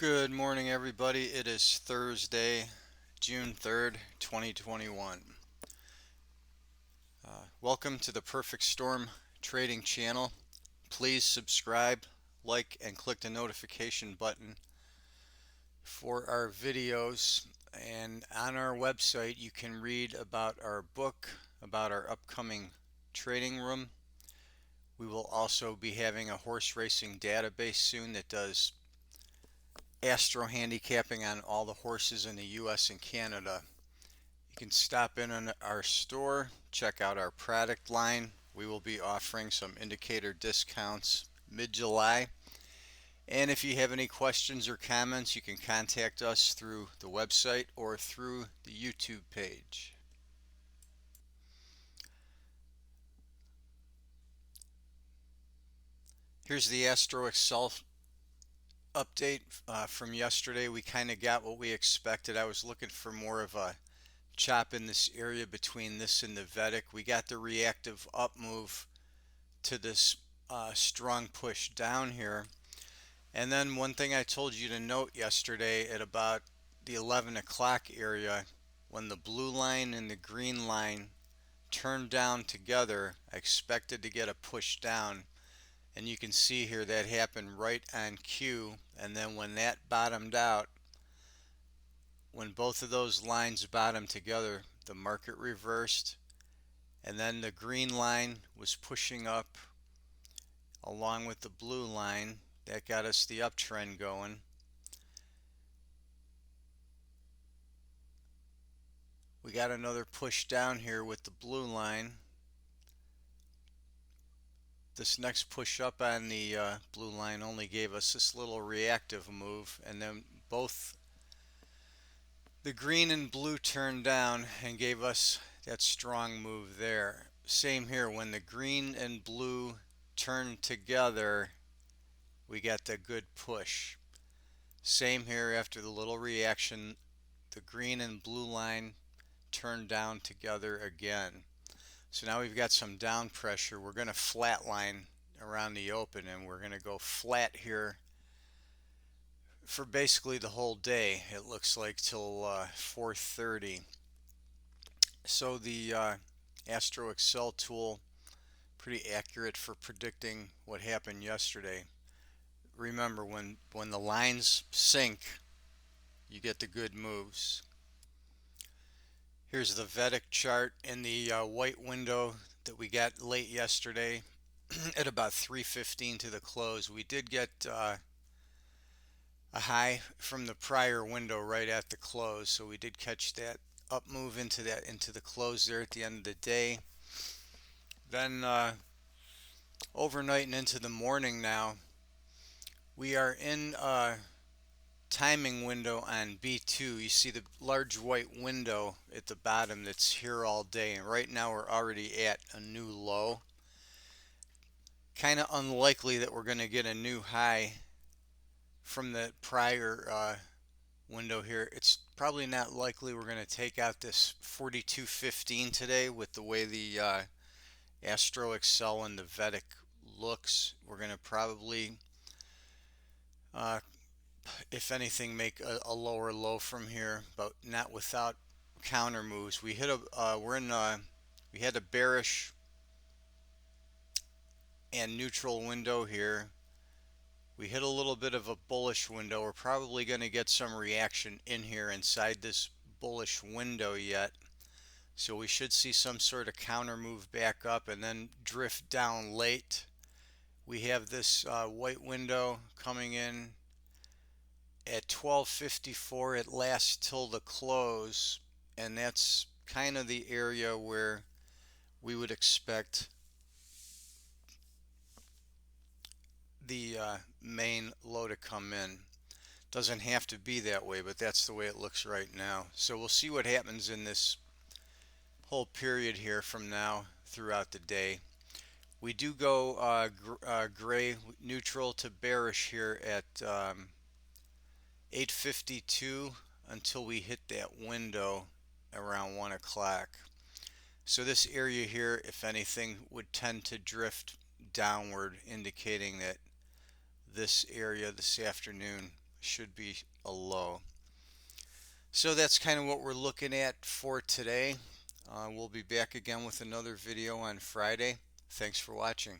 Good morning, everybody. It is Thursday, June 3rd, 2021. Welcome to the Perfect Storm Trading Channel. Please subscribe, like, and click the notification button for our videos. And on our website, you can read about our book, about our upcoming trading room. We will also be having a horse racing database soon that does Astro handicapping on all the horses in the US and Canada. You can stop in on our store, check out our product line. We will be offering some indicator discounts mid-July. And if you have any questions or comments, you can contact us through the website or through the YouTube page. Here's the Astro Excel update from yesterday. We kind of got what we expected. I was looking for more of a chop in this area between this and the Vedic. We got the reactive up move to this strong push down here. And then one thing I told you to note yesterday at about the 11 o'clock area, when the blue line and the green line turned down together, I expected to get a push down. And you can see here that happened right on cue. And then when that bottomed out, when both of those lines bottomed together, the market reversed. And then the green line was pushing up along with the blue line. That got us the uptrend going. We got another push down here with the blue line. This next push up on the blue line only gave us this little reactive move, and then both the green and blue turned down and gave us that strong move there. Same here, when the green and blue turned together, we got the good push. Same here, after the little reaction, the green and blue line turned down together again. So now we've got some down pressure. We're going to flatline around the open, and we're going to go flat here for basically the whole day. It looks like till 4:30. So the Astro Excel tool, pretty accurate for predicting what happened yesterday. Remember, when the lines sync, you get the good moves. Here's the Vedic chart in the white window that we got late yesterday at about 3:15 to the close. We did get a high from the prior window right at the close, so we did catch that up move into the close there at the end of the day. Then overnight and into the morning now, we are in a timing window on B2. You see the large white window at the bottom that's here all day, and right now we're already at a new low. Kind of unlikely that we're going to get a new high from the prior window here. It's probably not likely we're going to take out this 42.15 today with the way the Astro Excel and the Vedic looks. We're going to probably, uh, if anything, make a lower low from here, but not without counter moves. We hit a we had a bearish and neutral window here. We hit a little bit of a bullish window. We're probably going to get some reaction in here inside this bullish window yet. So we should see some sort of counter move back up and then drift down late. We have this white window coming in at 12:54. It lasts till the close, and that's kind of the area where we would expect the main low to come in. Doesn't have to be that way, but that's the way it looks right now. So we'll see what happens in this whole period here from now throughout the day. We do go gray neutral to bearish here at 8:52 until we hit that window around 1 o'clock. So this area here, if anything, would tend to drift downward, indicating that this area this afternoon should be a low. So that's kind of what we're looking at for today. We'll be back again with another video on Friday. Thanks for watching.